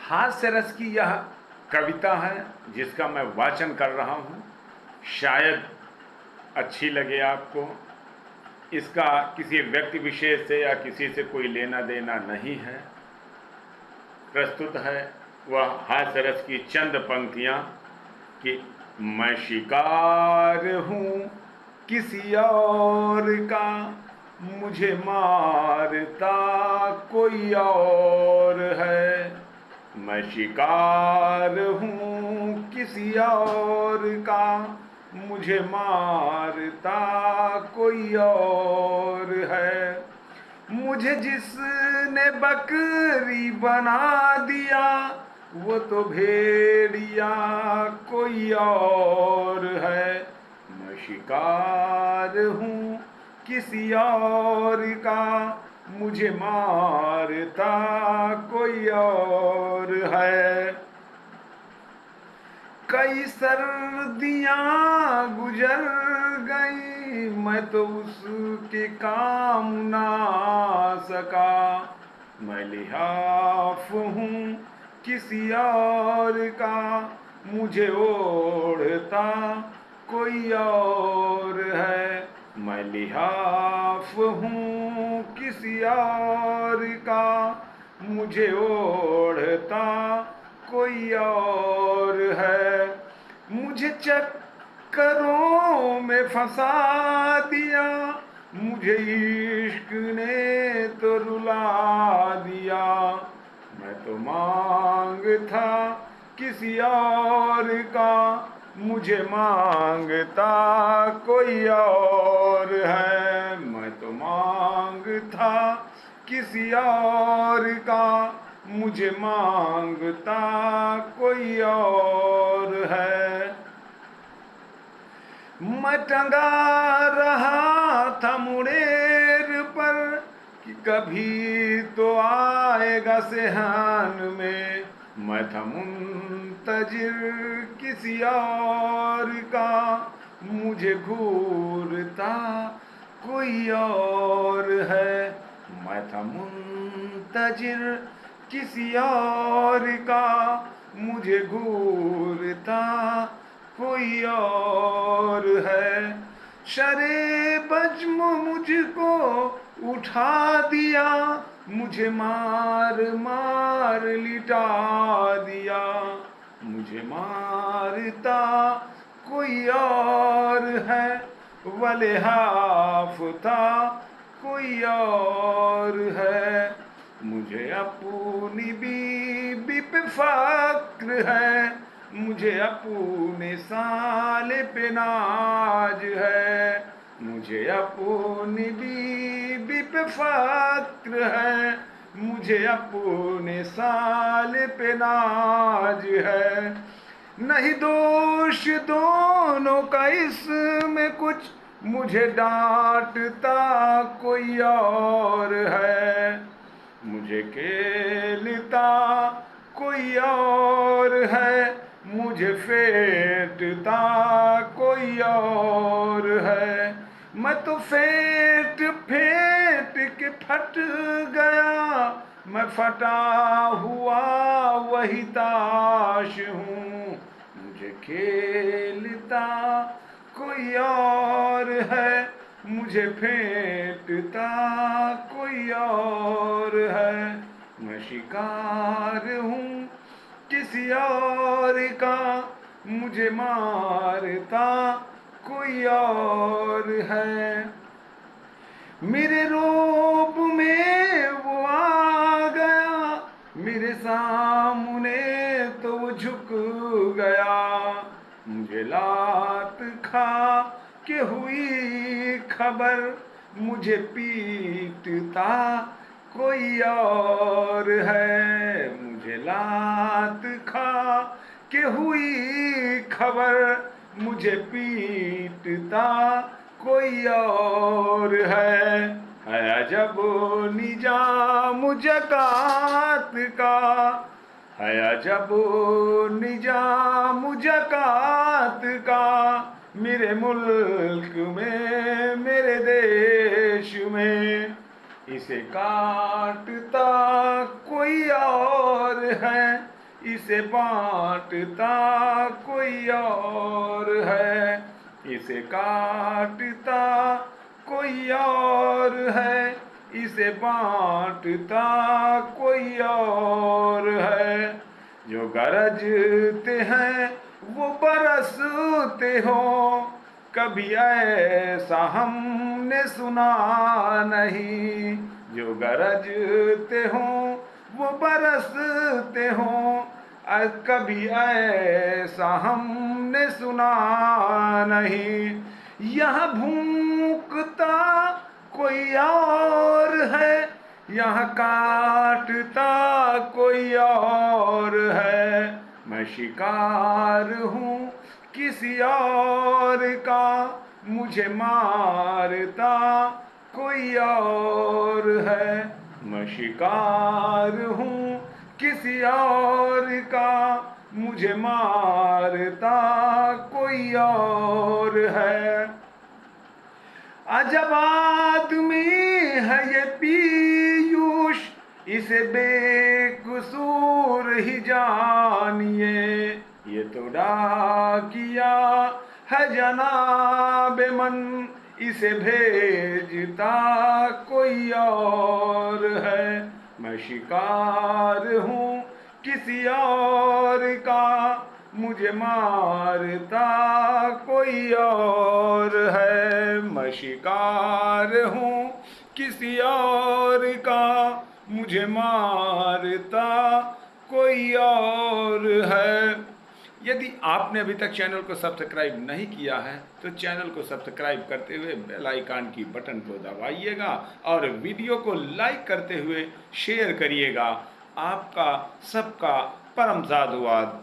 हास्य रस की यह कविता है जिसका मैं वाचन कर रहा हूँ। शायद अच्छी लगे आपको। इसका किसी व्यक्ति विशेष से या किसी से कोई लेना देना नहीं है। प्रस्तुत है वह हास्य रस की चंद पंक्तियाँ कि मैं शिकार हूँ किसी और का, मुझे मारता कोई और है। मैं शिकार हूँ किसी और का, मुझे मारता कोई और है। मुझे जिसने बकरी बना दिया वो तो भेड़िया कोई और है। मैं शिकार हूँ किसी और का, मुझे मारता कोई और है। कई सर्दियाँ गुजर गई, मैं तो उसके काम ना सका। मैं लिहाफ हूँ किसी और का, मुझे ओढ़ता कोई और है। मैं लिहाफ हूँ किसी और का, मुझे ओढ़ता कोई और है। मुझे चक्करों में फंसा दिया, मुझे इश्क ने तो रुला दिया। मैं तो मांगता किसी और का, मुझे मांगता कोई और है। मैं तो मांगता किसी और का, मुझे मांगता कोई और है। मैं टंगा रहा था मुड़ेर पर कि कभी तो आएगा सेहान में। मैं था मुंतजिर किसी और का, मुझे घूरता कोई और है। मैं था मुंतजिर किसी और का, मुझे घूरता कोई और है। शरे बज्म मुझको उठा दिया, मुझे मार मार लिटा दिया। मुझे मारता कोई और है, वले हाफता कोई और है। मुझे अपनी बीबी पे फक्र है, मुझे अपने साले पे नाज है। मुझे अपनी बीबी पे फक्र है, मुझे अपने साले पे नाज है। नहीं दोष दोनों का इसमें कुछ, मुझे डांटता कोई और है। मुझे केलता कोई और है, मुझे फेंटता कोई और है। मैं तो फेंट फेंट के फट गया, मैं फटा हुआ वही ताश हूँ। मुझे खेलता कोई और है, मुझे फेंटता कोई और है। मैं शिकार हूँ किसी और का, मुझे मारता कोई और है। मेरे रोब में वो आ गया, मेरे सामने तो वो झुक गया। मुझे लात खा के हुई खबर, मुझे पीटता कोई और है। मुझे लात खा के हुई खबर, मुझे पीटता कोई और है। अजब निजाम ज़कात का, है अजब निजाम ज़कात का, मेरे मुल्क में मेरे देश में। इसे काटता कोई और है, इसे बांटता कोई और है, इसे काटता कोई और है, इसे बांटता कोई और है। जो गरजते हैं वो बरसते हो, कभी ऐसा हमने सुना नहीं। जो गरजते हो वो बरसते हो, कभी ऐसा हमने सुना नहीं। यह भूखता कोई और है, यह काटता कोई और है। मैं शिकार हूँ किसी और का, मुझे मारता कोई और है। मैं शिकार हूँ किसी और का, मुझे मारता कोई और है। अजब आदमी है ये पीयूष, इसे बेकसूर ही जानिए। ये तो डाकिया है जनाबे मन, इसे भेजता कोई और है। मैं शिकार हूँ किसी और का, मुझे मारता कोई और है। मैं शिकार हूँ किसी और का, मुझे मारता कोई और है। यदि आपने अभी तक चैनल को सब्सक्राइब नहीं किया है तो चैनल को सब्सक्राइब करते हुए बेल आइकन की बटन को दबाइएगा और वीडियो को लाइक करते हुए शेयर करिएगा। आपका सबका परम साधुवाद।